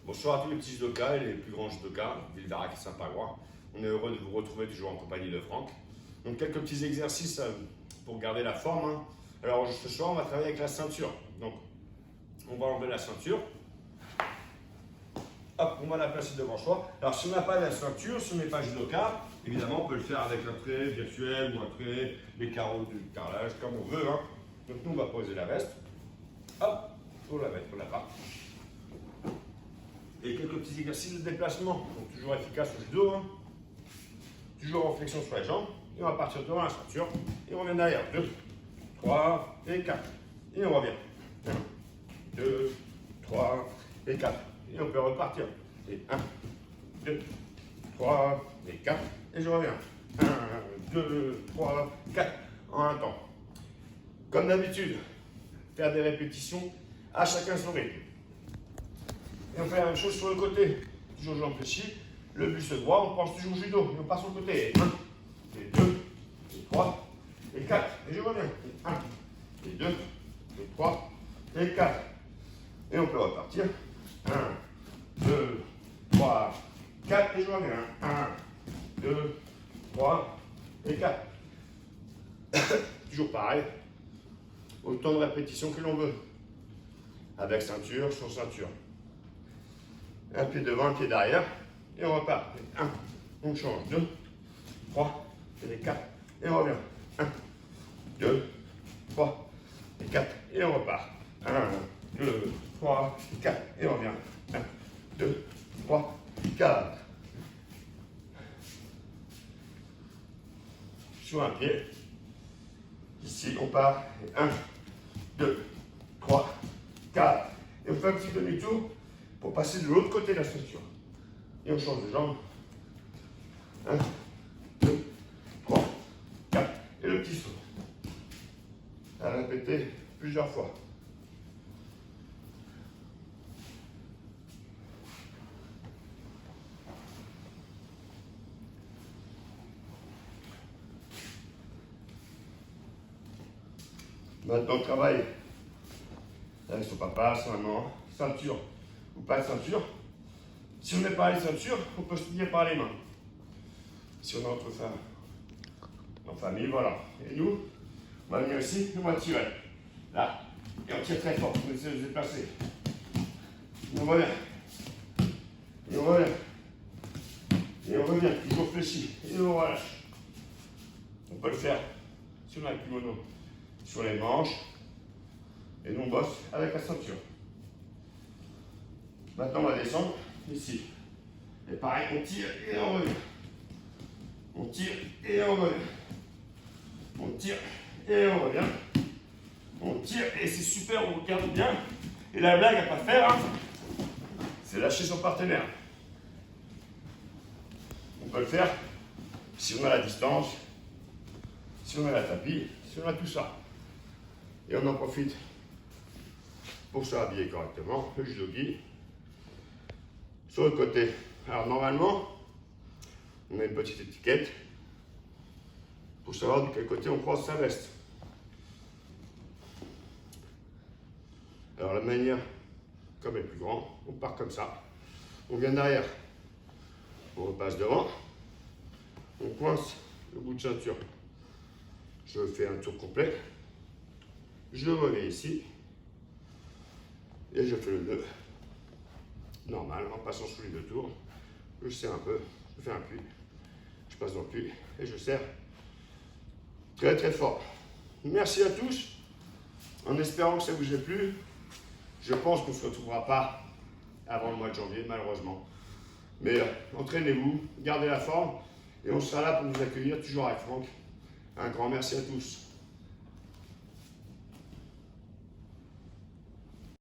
Bonsoir à tous les petits judokas et les plus grands judokas, Vildarac et Saint-Pagrois. On est heureux de vous retrouver toujours en compagnie de Franck. Donc quelques petits exercices pour garder la forme. Alors ce soir, on va travailler avec la ceinture. Donc on va enlever la ceinture. Hop, on va la placer devant soi. Alors si on n'a pas la ceinture, si on n'est pas judoka, évidemment on peut le faire avec un trait virtuel ou un trait, les carreaux du carrelage, comme on veut. Donc nous on va poser la veste. Hop, pour la mettre là-bas. Et quelques petits exercices de déplacement, donc toujours efficace au judo, toujours en flexion sur les jambes, et on va partir devant la ceinture, et on revient derrière, 2, 3 et 4, et on revient, 1, 2, 3 et 4, et on peut repartir, et 1, 2, 3 et 4, et je reviens, 1, 2, 3, 4, en un temps. Comme d'habitude, faire des répétitions à chacun son rythme. Et on fait la même chose sur le côté. Toujours jambes fléchies. Le buste droit, on pense toujours judo. Et on part sur le côté. Et 1, et 2, et 3, et 4. Et je reviens. Et 1, et 2, et 3, et 4. Et on peut repartir. 1, 2, 3, 4. Et je reviens. 1, 2, 3, et 4. Toujours pareil. Autant de répétitions que l'on veut. Avec ceinture sur ceinture. Un pied devant, un pied derrière, et on repart. 1, on change, 2, 3, et 4, et on revient. 1, 2, 3, et 4, et on repart. 1, 2, 3, 4, et on revient. 1, 2, 3, 4. Sur un pied. Ici, on part. 1, 2, 3, 4. Et on fait un petit demi-tour pour passer de l'autre côté de la ceinture. Et on change de jambe. 1, 2, 3, 4. Et le petit saut. À répéter plusieurs fois. Maintenant, on travaille avec son papa, sa maman, ceinture ou pas de ceinture. Si on n'est pas les ceintures, on peut se tenir par les mains. Si on est entre femmes, en famille, voilà. Et nous, on va venir ici, on va tirer. Là. Et on tire très fort. On essaie de se déplacer. Et on revient. Et on revient. Et on revient, toujours fléchi. Et on relâche. On peut le faire si on a le kimono sur les manches. Et nous, on bosse avec la ceinture. Maintenant, on va descendre ici. Et pareil, on tire et on revient. On tire et on revient. On tire et on revient. On tire et c'est super, on regarde bien. Et la blague à ne pas faire, c'est lâcher son partenaire. On peut le faire si on a la distance, si on a la tapis, si on a tout ça. Et on en profite pour se habiller correctement, le judogi. Sur le côté. Alors normalement, on a une petite étiquette pour savoir de quel côté on croise sa veste. Alors la manière, comme est plus grand, on part comme ça. On vient derrière. On repasse devant. On coince le bout de ceinture. Je fais un tour complet. Je reviens ici. Et je fais le nœud. Normal, en passant sous les deux tours. Je serre un peu, je fais un pli. Je passe dans le pli et je serre très très fort. Merci à tous. En espérant que ça vous ait plu. Je pense qu'on ne se retrouvera pas avant le mois de janvier, malheureusement. Mais entraînez-vous, gardez la forme et on sera là pour vous accueillir, toujours avec Franck. Un grand merci à tous.